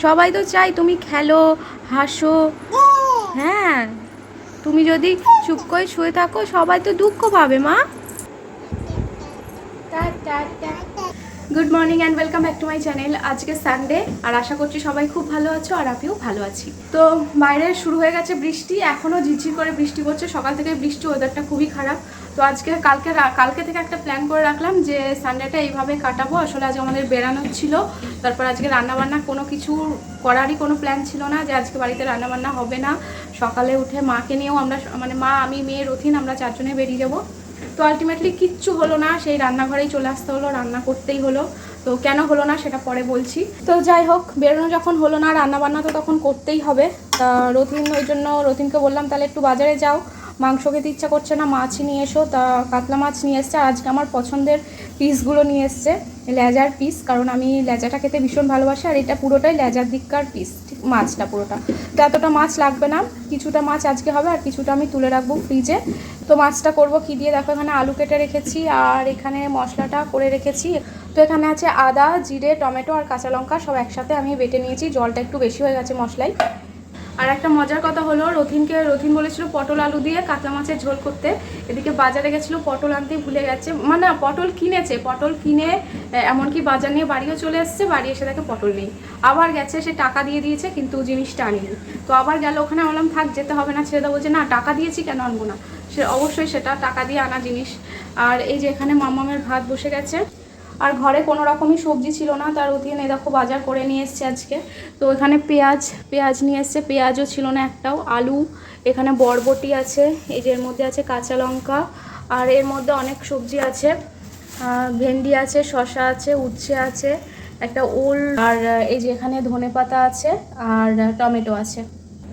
সবাই তো চাই তুমি খেলো, হাসো। হ্যাঁ, তুমি যদি চুপ করে শুয়ে থাকো সবাই তো দুঃখ পাবে মা। Good morning and welcome back to my channel. আজকে সানডে আর আশা করছি সবাই খুব ভালো আছো আর আমিও ভালো আছি। তো বাইরে শুরু হয়ে গেছে বৃষ্টি, এখনও ঝিরঝির করে বৃষ্টি পড়ছে। সকাল থেকে বৃষ্টি, ওয়েদারটা খুবই খারাপ। তো কালকে থেকে একটা প্ল্যান করে রাখলাম যে সানডেটা এইভাবে কাটাবো। আসলে আজ আমাদের বেড়ানোর ছিল, তারপর আজকে রান্নাবান্না কোনো কিছু করারই কোনো প্ল্যান ছিল না যে আজকে বাড়িতে রান্নাবান্না হবে না। সকালে উঠে মাকে নিয়েও আমরা মা, আমি, মেয়ে, রথিন আমরা চারজনে বেরিয়ে যাবো। তো আলটিমেটলি কিচ্ছু হলো না, সেই রান্নাঘরেই চলে আসতে হলো, রান্না করতেই হলো। তো কেন হলো না সেটা পরে বলছি। তো যাই হোক, বেরোনো যখন হলো না, রান্নাবান্না তো তখন করতেই হবে। তা ওই জন্য রথিনকে বললাম তাহলে একটু বাজারে যাও, মাংস খেতে ইচ্ছা করছে না, মাছই নিয়ে এসো। তা কাতলা মাছ নিয়ে এসছে, আর আজকে আমার পছন্দের পিসগুলো নিয়ে এসছে, লেজার পিস, কারণ আমি লেজাটা খেতে ভীষণ ভালোবাসি। আর এটা পুরোটাই লেজার দিককার পিস, ঠিক মাছটা পুরোটা। তো এতটা মাছ লাগবে না, কিছুটা মাছ আজকে হবে আর কিছুটা আমি তুলে রাখবো ফ্রিজে। তো মাছটা করব কি দিয়ে, দেখো এখানে আলু কেটে রেখেছি আর এখানে মশলাটা করে রেখেছি। তো এখানে আছে আদা, জিরে, টমেটো আর কাঁচা লঙ্কা, সব একসাথে আমি বেটে নিয়েছি। জলটা একটু বেশি হয়ে গেছে মশলায়। আর একটা মজার কথা হলো, রথিন বলেছিল পটল আলু দিয়ে কাতলা মাছের ঝোল করতে। এদিকে বাজারে গেছিলো, পটল আনতেই ভুলে গেছে। মানে পটল কিনে এমনকি বাজার নিয়ে বাড়িও চলে এসছে। বাড়ি এসে দেখে পটল নেই। আবার গেছে, সে টাকা দিয়ে দিয়েছে কিন্তু জিনিসটা আনিনি। তো আবার গেল ওখানে, বললাম থাক যেতে হবে না, ছেড়ে দেবো। বলছে না, টাকা দিয়েছি কেন আনবো না। সে অবশ্যই সেটা টাকা দিয়ে আনা জিনিস। আর এই যে এখানে মামামের ভাত বসে গেছে। আর ঘরে কোনো রকমই সবজি ছিল না, তার অধীনে এই দেখো বাজার করে নিয়ে এসছে আজকে। তো এখানে পেঁয়াজ নিয়ে এসছে, পেঁয়াজও ছিল না একটাও। আলু, এখানে বরবটি আছে, এই যে এর মধ্যে আছে কাঁচা লঙ্কা, আর এর মধ্যে অনেক সবজি আছে, ভেন্ডি আছে, শসা আছে, উচ্ছে আছে, একটা ওল, আর এই যে এখানে ধনেপাতা আছে আর টমেটো আছে।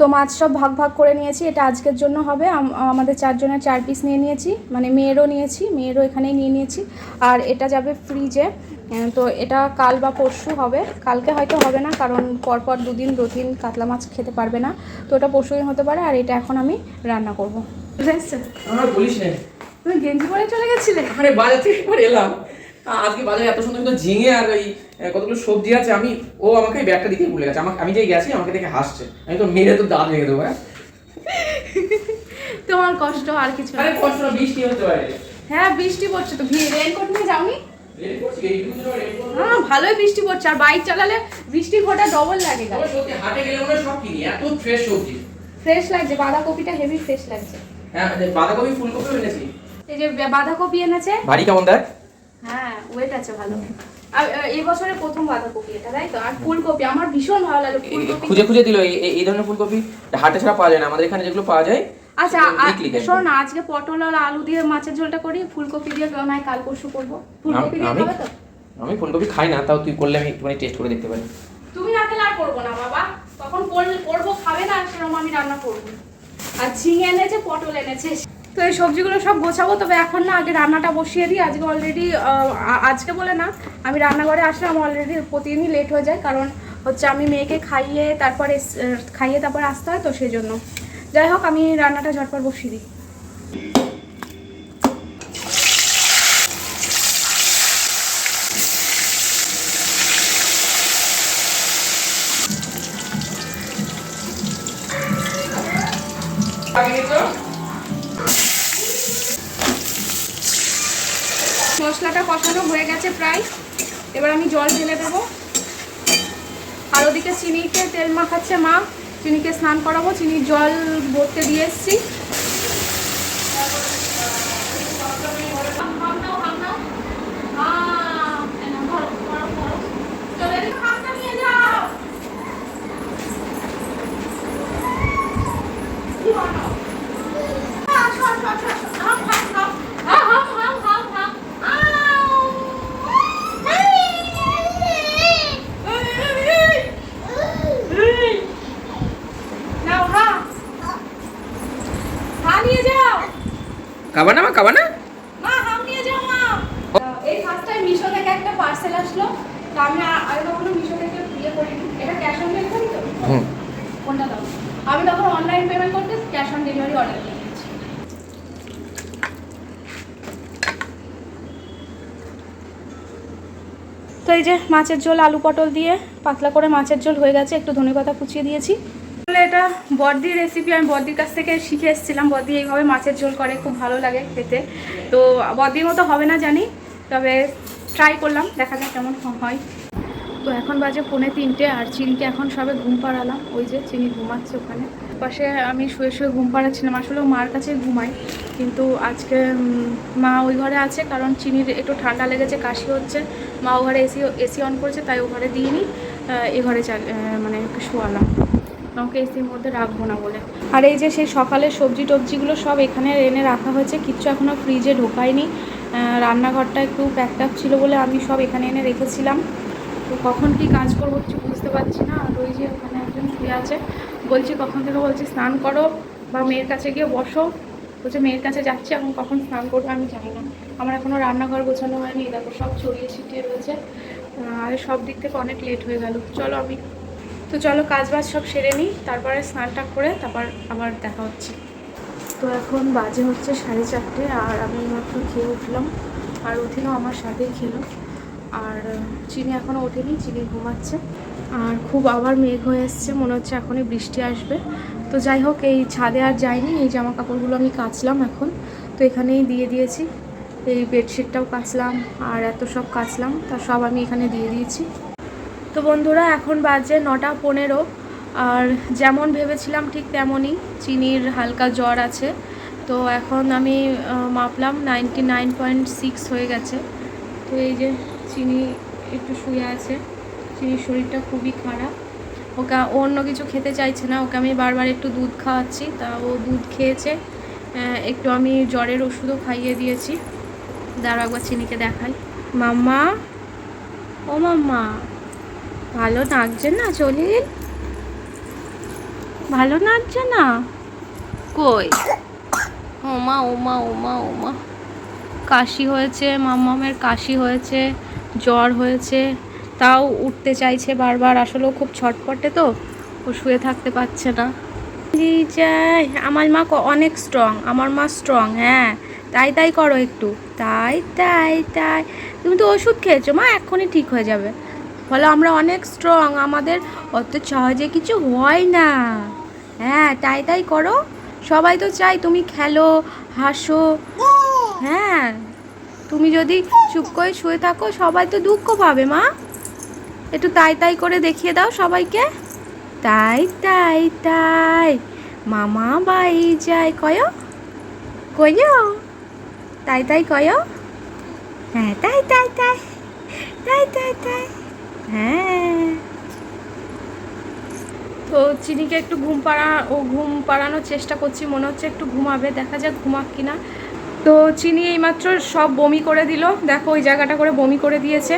তো মাছ সব ভাগ ভাগ করে নিয়েছি, এটা আজকের জন্য হবে। আমাদের চারজনের 4 পিস নিয়ে নিয়েছি, মানে মেয়েরও এখানেই নিয়ে নিয়েছি। আর এটা যাবে ফ্রিজে। তো এটা কাল বা পরশু হবে, কালকে হয়তো হবে না, কারণ পরপর 2 দিন রথিন কাতলা মাছ খেতে পারবে না। তো এটা পরশু দিন হতে পারে। আর এটা এখন আমি রান্না করবো। তুমি গেঞ্জি পরে চলে গেছিলে? আরে বাজার থেকে পরে এলাম। আজকে বাজারে এত সুন্দর সুন্দর ঝিঙে আর ওই কতগুলো সবজি আছে। ও আমাকে ব্যাগটা দিতেই ভুলে গেছে। আমি যেই গেছি আমাকে দেখে হাসছে। আমি তো মেরে তো দাঁত ভেঙে দেবো। তোমার কষ্ট আর কিছু না। আরে কষ্ট না, বৃষ্টি হতে পারে। হ্যাঁ বৃষ্টি পড়ছে তো, রেইনকোট নিয়ে যাওনি? হ্যাঁ ভালোই বৃষ্টি পড়ছে, আর বাইক চালালে বৃষ্টির ফোঁটা ডবল লাগে। সত্যি হাটে গেলে মনে সব কিনি, এত ফ্রেশ সবজি। ফ্রেশ লাগছে, বাঁধাকপিটা হেভি ফ্রেশ লাগছে। হ্যাঁ বাঁধাকপি ফুলকপিও এনেছি। এই যে বাঁধাকপি এনেছে। ভারী কেমন দেখ? হ্যাঁ ওয়েট আছে ভালো। আর এই বছরের প্রথম বাঁধাকপি এটা, তাই তো? আর ফুলকপি আমার ভীষণ ভালো লাগে। ফুলকপি খুঁজে খুঁজে দিল। এই ধরনের ফুলকপি হাটে ছাড়া পাওয়া যায় না, আমাদের এখানে যেগুলো পাওয়া যায়। আচ্ছা শোন না, আজকে পটল আর আলু দিয়ে মাছের ঝোলটা করি, ফুলকপি দিয়ে নয় কাল পরশু করবো। ফুলকপি দিয়ে খাবে তো? আমি ফুলকপি খাই না, তাও তুই করলে আমি একটুখানি টেস্ট করে দেখতে পারি। তুমি না খেলে আর করবো না বাবা, তখন করবো খাবে না, সেরকম আমি রান্না করবো। আর ঝিঙে এনেছে, পটল এনেছে। তো এই সবজিগুলো সব গোছাবো, তবে এখন না, আগে রান্নাটা বসিয়ে দিই। আজকে অলরেডি, আজকে বলে না, আমি রান্নাঘরে আসলে আমার অলরেডি প্রতিদিনই লেট হয়ে যায়, কারণ হচ্ছে আমি মেয়েকে খাইয়ে তারপরে আসতে হয়, তো সেই জন্য। যাই হোক, আমি রান্নাটা ঝটপট বসিয়ে দিই। মশলাটা কষানো হয়ে গেছে প্রায়, এবার আমি জল ঢেলে দেবো। আর ওদিকে চিনিতে তেল মাখাচ্ছে মা, চিনিকে স্নান করাবো, চিনির জল ভরতে দিয়ে এসছি। খাবা না মা হাম নিয়ে যাও মা। এই ফার্স্টটাইম মিশো থেকে একটা পার্সেল আসলো, তো আমি আগে কখনো মিশো থেকে ইয়ে করিনি। এটা ক্যাশ অন ডেলিভারি তো? কোনটা দাও? আমি তখন অনলাইন পেমেন্ট করতে ক্যাশ অন ডেলিভারি অর্ডার করেছি। তো তো এই যে মাছের ঝোল আলু পটল দিয়ে পাতলা করে মাছের ঝোল হয়ে গেছে, একটু ধনেপাতা কুচিয়ে দিয়েছি। এটা বড়দির রেসিপি, আমি বড়দির কাছ থেকে শিখে এসেছিলাম। বড়দি এইভাবে মাছের ঝোল করে, খুব ভালো লাগে খেতে। তো বড়দির মতো হবে না জানি, তবে ট্রাই করলাম, দেখা যাক কেমন হয়। তো এখন বাজে 2:45 আর চিনিকে এখন সবে ঘুম পাড়ালাম। ওই যে চিনি ঘুমাচ্ছে ওখানে পাশে, আমি শুয়ে শুয়ে ঘুম পাড়াচ্ছিলাম। আসলে মার কাছে ঘুমাই, কিন্তু আজকে মা ওই ঘরে আছে, কারণ চিনির একটু ঠান্ডা লেগেছে, কাশি হচ্ছে। মা ও ঘরে এসি অন করেছে, তাই ও ঘরে দিইনি, এ ঘরে মানে ওকে শোয়ালাম, আমাকে এসির মধ্যে রাখবো না বলে। আর এই যে সেই সকালের সবজি টবজিগুলো সব এখানে এনে রাখা হয়েছে, কিচ্ছু এখনও ফ্রিজে ঢোকায়নি। রান্নাঘরটা একটু প্যাকড ছিল বলে আমি সব এখানে এনে রেখেছিলাম। তো কখন কি কাজ করবো কিছু বুঝতে পারছি না। আর ওই যে ওখানে একজন শুয়ে আছে, বলছি কখন থেকে বলছি স্নান করো বা মেয়ের কাছে গিয়ে বসো, বলছে মেয়ের কাছে যাচ্ছি, এখন কখন স্নান করবো আমি জানি না। আমার এখনও রান্নাঘর গোছানো হয়নি, দেখো সব ছড়িয়ে ছিটিয়ে রয়েছে, আর সব দিক থেকে অনেক লেট হয়ে গেল। চলো কাজ বাজ সব সেরে নিই, তারপরে স্নানটা করে তারপর আবার দেখা হচ্ছে। তো এখন বাজে হচ্ছে 4:30, আর আমি মাত্র খেয়ে উঠলাম, আর উঠিনও আমার সাথেই খেলো। আর চিনি এখনও ওঠেনি, চিনি ঘুমাচ্ছে। আর খুব আবার মেঘ হয়ে এসছে, মনে হচ্ছে এখনই বৃষ্টি আসবে। তো যাই হোক, এই ছাদে আর যাইনি, এই জামা কাপড়গুলো আমি কাচলাম এখন, তো এখানেই দিয়ে দিয়েছি। এই বেডশিটটাও কাচলাম, আর এত সব কাচলাম, তা সব আমি এখানে দিয়ে দিয়েছি। তো বন্ধুরা এখন বাজে 9:15, আর যেমন ভেবেছিলাম ঠিক তেমনই, চিনির হালকা জ্বর আছে। তো এখন আমি মাপলাম 99.6 হয়ে গেছে। তো এই যে চিনি একটু শুয়ে আছে, চিনির শরীরটা খুবই খারাপ। ওকে অন্য কিছু খেতে চাইছে না, ওকে আমি বারবার একটু দুধ খাওয়াচ্ছি, তা ও দুধ খেয়েছে। একটু আমি জ্বরের ওষুধও খাইয়ে দিয়েছি। দাঁড়াও একবার চিনিকে দেখাই। মাম্মা, ও মাম্মা, ভালো নাচছে না চলিল? ভালো নাচছে না? কই? ওমা ওমা ওমা ওমা, কাশি হয়েছে, মাম্মামের কাশি হয়েছে, জ্বর হয়েছে, তাও উঠতে চাইছে বারবার। আসলে ও খুব ছটপটে, তো ও শুয়ে থাকতে পারছে না। যাই, আমার মা অনেক স্ট্রং, আমার মা স্ট্রং। হ্যাঁ, তাই তাই করো একটু, তাই তাই তাই। তুমি তো ওষুধ খেয়েছো মা, এক্ষুনি ঠিক হয়ে যাবে। বলো আমরা অনেক স্ট্রং, আমাদের অত সহজে কিছু হয় না। হ্যাঁ, তাই তাই করো। সবাই তো চাই তুমি খেলো, হাসো। হ্যাঁ, তুমি যদি চুপ করে শুয়ে থাকো সবাই তো দুঃখ পাবে মা। একটু তাই তাই করে দেখিয়ে দাও সবাইকে, তাই তাই তাই। মামা বাই যায় কয়, তাই তাই কয়। হ্যাঁ, তাই তাই তাই, তাই তাই তাই। হ্যাঁ। তো চিনিকে একটু ঘুম পাড়ানোর চেষ্টা করছি, মনে হচ্ছে একটু ঘুমাবে, দেখা যাক ঘুমাক কিনা। তো চিনি এইমাত্র সব বমি করে দিল, দেখো ওই জায়গাটা করে বমি করে দিয়েছে।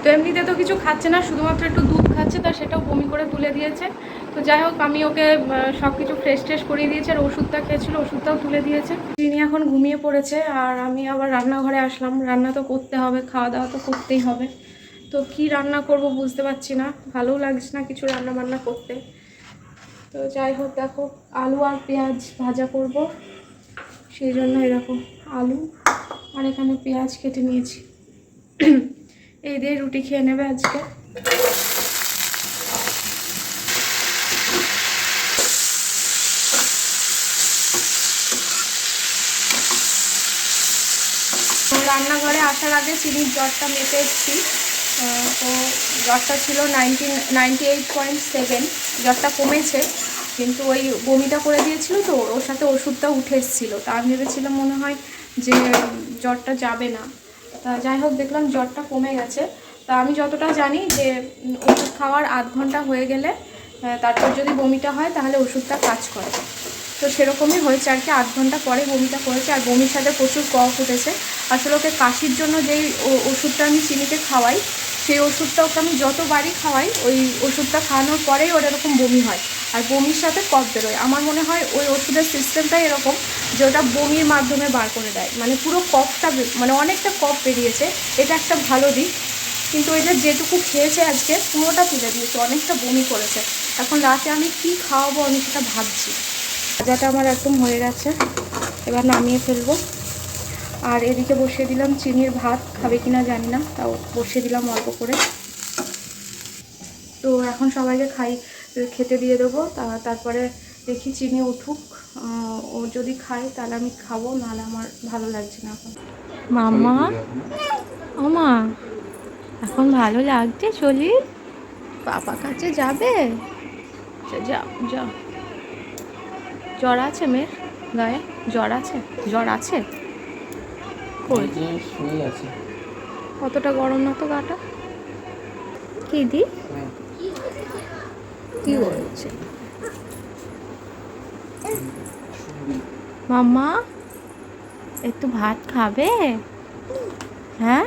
তো এমনিতে তো কিছু খাচ্ছে না, শুধুমাত্র একটু দুধ খাচ্ছে, তা সেটাও বমি করে তুলে দিয়েছে। তো যাই হোক, আমি ওকে সব কিছু ফ্রেশ ট্রেশ করিয়ে দিয়েছি, আর ওষুধটা খেয়েছিল, ওষুধটাও তুলে দিয়েছে। চিনি এখন ঘুমিয়ে পড়েছে, আর আমি আবার রান্নাঘরে আসলাম। রান্না তো করতে হবে, খাওয়া দাওয়া তো করতেই হবে। তো কি রান্না করব বুঝতে পারছি না, ভালোও লাগছে না কিছু রান্না বান্না করতে। তো যাই হোক, দেখো আলু আর পেঁয়াজ ভাজা করব, সেই জন্য এরকম আলু আর এখানে পেঁয়াজ কেটে নিয়েছি। এই দিয়ে রুটি খেয়ে নেবে আজকে। রান্নাঘরে আসার আগে চিনির জ্বরটা মেপে এসেছি। তো জ্বরটা ছিল 98.7, জ্বরটা কমেছে, কিন্তু ওই বমিটা করে দিয়েছিল, তো ওর সাথে ওষুধটা উঠে এসেছিলো। তা আমি ভেবেছিলাম মনে হয় যে জ্বরটা যাবে না, তা যাই হোক দেখলাম জ্বরটা কমে গেছে। তা আমি যতটা জানি যে ওষুধ খাওয়ার আধ ঘন্টা হয়ে গেলে তারপর যদি বমিটা হয় তাহলে ওষুধটা কাজ করে। তো সেরকমই হয়েছে আর কি, আধ ঘন্টা পরে বমিটা করেছে, আর বমির সাথে প্রচুর কফ উঠেছে। আসলে ওকে কাশির জন্য যেই ওষুধটা আমি চিনিতে খাওয়াই, সেই ওষুধটা ওকে আমি যতবারই খাওয়াই, ওই ওষুধটা খাওয়ানোর পরেই ওর এরকম বমি হয়, আর বমির সাথে কফ বেরোয়। আমার মনে হয় ওই ওষুধের সিস্টেমটাই এরকম যে ওটা বমির মাধ্যমে বার করে দেয়, মানে পুরো কফটা, মানে অনেকটা কফ বেরিয়েছে, এটা একটা ভালো দিক। কিন্তু ওই যে যেটুকু খেয়েছে আজকে পুরোটা তুলে দিয়েছে, অনেকটা বমি করেছে। এখন রাতে আমি কি খাওয়াবো আমি সেটা ভাবছি। ভাজাটা আমার একদম হয়ে গেছে, এবার নামিয়ে ফেলবো। আর এদিকে বসিয়ে দিলাম চিনির ভাত, খাবে কিনা জানি না, তাও বসিয়ে দিলাম অল্প করে। তো এখন সবাইকে খেতে দিয়ে দেবো, তারপরে দেখি চিনি উঠুক, ও যদি খায় তাহলে আমি খাবো, নাহলে আমার ভালো লাগছে না এখন। মাম্মা, ও মা, এখন ভালো লাগছে চলি? পাপা কাছে যাবে? যাও যাও। জ্বর আছে মেয়ের গায়ে? জ্বর আছে? জ্বর আছে? কই শুয়ে আছে। কতটা গরম না তো গাটা? কি দি কি বলছে মাম্মা? একটু ভাত খাবে? হ্যাঁ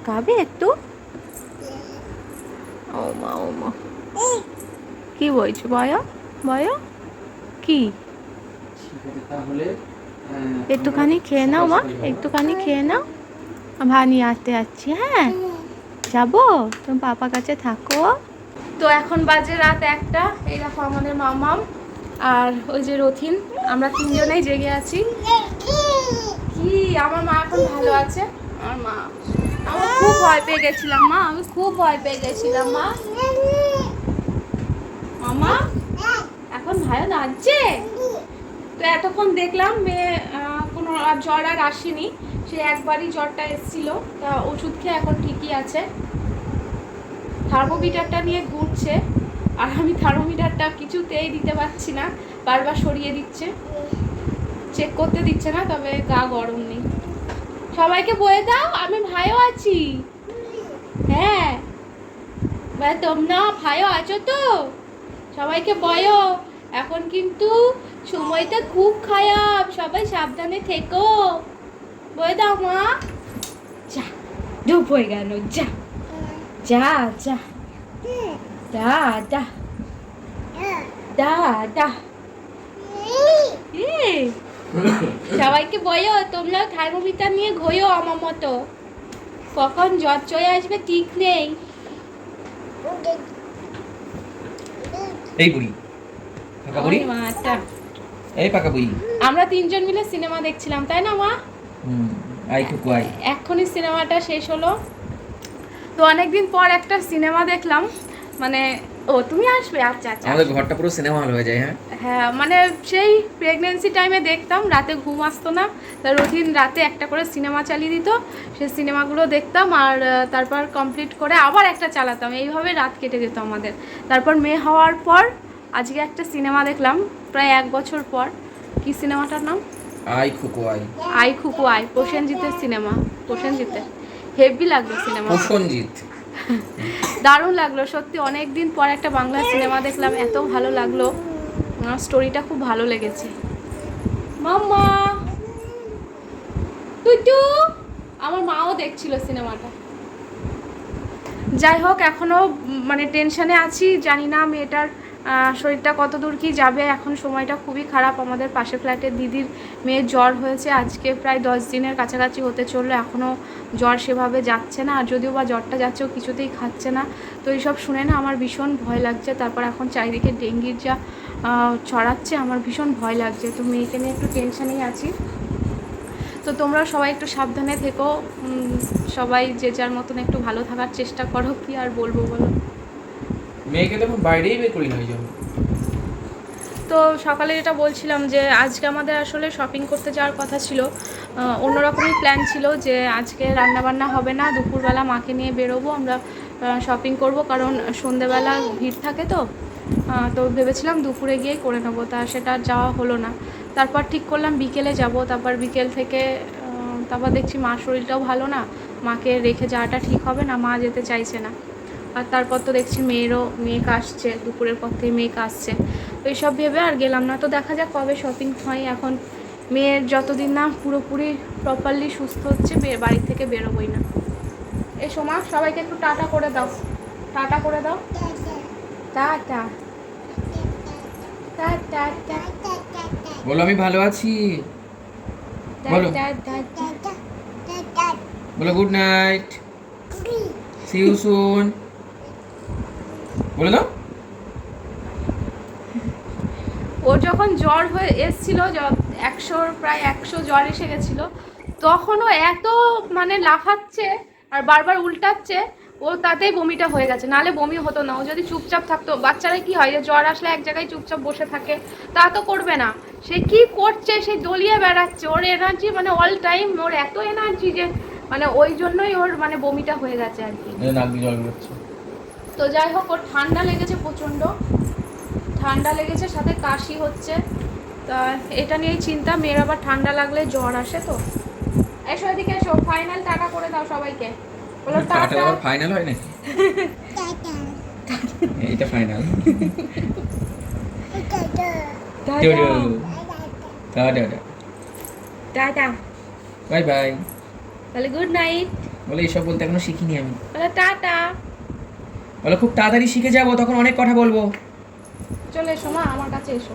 খাবে একটু? ও মা কি বলছো? বয় বয় কি? তাহলে একটুখানি খেয়ে নাও মা, একটুখানি খেয়ে নাও, ভাত নিয়ে আসতে যাচ্ছি। হ্যাঁ যাবো, তুমি পাপা কাছে থাকো। তো এখন বাজে রাত 1টা। এই দেখো আমাদের মামাম আর ওই যে রথিন, আমরা 3জনেই জেগে আছি। কি আমার মা এখন ভালো আছে? আমার মা, আমি খুব ভয় পেয়ে গেছিলাম মা, আমি খুব ভয় পেয়ে গেছিলাম মা। মামা এখন ভালো লাগছে? তো এতক্ষণ দেখলাম মেয়ে কোনো জ্বর আর আসেনি, সে একবারই জ্বরটা এসেছিল, তা ওষুধ খেয়ে এখন ঠিকই আছে। থার্মোমিটারটা নিয়ে ঘুরছে, আর আমি থার্মোমিটারটা কিছুতেই দিতে পারছি না, বারবার সরিয়ে দিচ্ছে, চেক করতে দিচ্ছে না, তবে গা গরম নেই। সবাইকে বলে দাও আমি ভাইও আছি। হ্যাঁ তোমরা ভাইও আছো তো? সবাইকে বলো এখন কিন্তু সময়টা খুব খারাপ, সবাই সাবধানে থেকো। বলে দাও মা। যা ডুব হয়ে গেল, যা যা যা দা দা দা দা। সবাইকে বলো তোমরাও থার্মোমিটার নিয়ে ঘোরো আমার মতো, কখন জ্বর চলে আসবে ঠিক নেই। এই বুড়ি পাকা বুড়ি, মাটা এই পাকা বুড়ি, আমরা 3জন মিলে সিনেমা দেখছিলাম, তাই না মা? আই খুকু আই। এক্ষুনি সিনেমাটা শেষ হলো। তো অনেকদিন পর একটা সিনেমা দেখলাম, মানে ও তুমি আসবে? আচ্ছা আচ্ছা। আমাদের ঘরটা পুরো সিনেমা হল হয়ে যায়। হ্যাঁ হ্যাঁ মানে সেই প্রেগনেন্সি টাইমে দেখতাম, রাতে ঘুম আসতো না, তা রোজিন রাতে একটা করে সিনেমা চালিয়ে দিত, সেই সিনেমাগুলো দেখতাম, আর তারপর কমপ্লিট করে আবার একটা চালাতাম, এইভাবে রাত কেটে যেত আমাদের। তারপর মেয়ে হওয়ার পর আজকে একটা সিনেমা দেখলাম, প্রায় 1 বছর পর। কি সিনেমাটার নাম? আই খুকু আই। আই খুকু আই, প্রসেনজিতের সিনেমা। প্রসেনজিতের হেভি লাগলো সিনেমা, প্রসেনজিৎ দারুণ লাগলো সত্যি। অনেক দিন পর একটা বাংলা সিনেমা দেখলাম, এত ভালো লাগলো, স্টোরিটা খুব ভালো লেগেছে। মাম্মা টুটু, আমার মাও দেখছিল সিনেমাটা। যাই হোক এখনও মানে টেনশনে আছি, জানি না মেয়েটার শরীরটা কত দূর কি যাবে। এখন সময়টা খুবই খারাপ, আমাদের পাশের ফ্ল্যাটের দিদির মেয়ের জ্বর হয়েছে, আজকে প্রায় 10 দিনের কাছাকাছি হতে চললো, এখনও জ্বর সেভাবে যাচ্ছে না, আর যদিও বা জ্বরটা যাচ্ছেও কিছুতেই খাচ্ছে না। তো এইসব শুনে না আমার ভীষণ ভয় লাগছে। তারপর এখন চারিদিকে ডেঙ্গির যা ছড়াচ্ছে, আমার ভীষণ ভয় লাগছে। তো মেয়েকে নিয়ে একটু টেনশনেই আছি। তো তোমরা সবাই একটু সাবধানে থেকো, সবাই যে যার মতন একটু ভালো থাকার চেষ্টা করো, কি আর বলবো বলো। মেয়েকে তখন বাইরেই বের করি না ওই জন্য। তো সকালে যেটা বলছিলাম যে আজকে আমাদের আসলে শপিং করতে যাওয়ার কথা ছিল, অন্যরকমই প্ল্যান ছিল, যে আজকে রান্নাবান্না হবে না, দুপুরবেলা মাকে নিয়ে বেরোবো আমরা শপিং করব, কারণ সন্ধেবেলা ভিড় থাকে, তো ভেবেছিলাম দুপুরে গিয়েই করে নেবো, তা সেটা যাওয়া হলো না। তারপর ঠিক করলাম বিকেলে যাব, তারপর বিকেল থেকে তারপর দেখছি মার শরীরটাও ভালো না, মাকে রেখে যাওয়াটা ঠিক হবে না, মা যেতে চাইছে না। আর তারপর তো দেখছি মেয়ে আসছে, দুপুরের পর থেকে মেয়ে আসছে, তো এইসব ভেবে আর গেলাম না। তো দেখা যাক কবে শপিং হয়। এখন মেয়ের যতদিন না পুরোপুরি প্রপারলি সুস্থ হচ্ছে, বাড়ি থেকে বেরোবই না। এসো মা, সবাইকে একটু টাটা করে দাও, টাটা করে দাও, টাটা টাটা টাটা। বলো আমি ভালো আছি, বলো বলো good night, see you soon, বলে দাও। ওর যখন জ্বর হয়ে এসছিল প্রায় 100 জ্বর এসে গেছিলো, তখনও এত মানে লাফাচ্ছে আর বারবার উল্টাচ্ছে, ও তাতেই বমিটা হয়ে গেছে। নাহলে বমি হতো না, ও যদি চুপচাপ থাকতো। বাচ্চারা কি হয় যে জ্বর আসলে এক জায়গায় চুপচাপ বসে থাকে, তা তো করবে না। সে কি করছে, সে দলিয়ে বেড়াচ্ছে, ওর এনার্জি মানে অল টাইম, ওর এত এনার্জি যে মানে ওই জন্যই ওর মানে বমিটা হয়ে গেছে আর কি। তো যাই হোক, ওর ঠান্ডা লেগেছে প্রচণ্ড, ঠান্ডা লেগেছে সাথে কাশি হচ্ছে। তা এটা নিয়েই চিন্তা, মেয়ের আবার ঠান্ডা লাগলে জ্বর আসে। তো এসো এদিকে এসো, ফাইনাল টাটা করে দাও সবাইকে, বলো টাটা। আবার ফাইনাল হয় নাকি? এইটা ফাইনাল। Tata, bye bye. তাহলে গুড নাইট। বলে এইসব বলতে এখনো শিখিনি আমি। বলো টাটা। বলে খুব তাড়াতাড়ি শিখে যাবো, তখন অনেক কথা বলবো। চলে এসো মা, আমার কাছে এসো।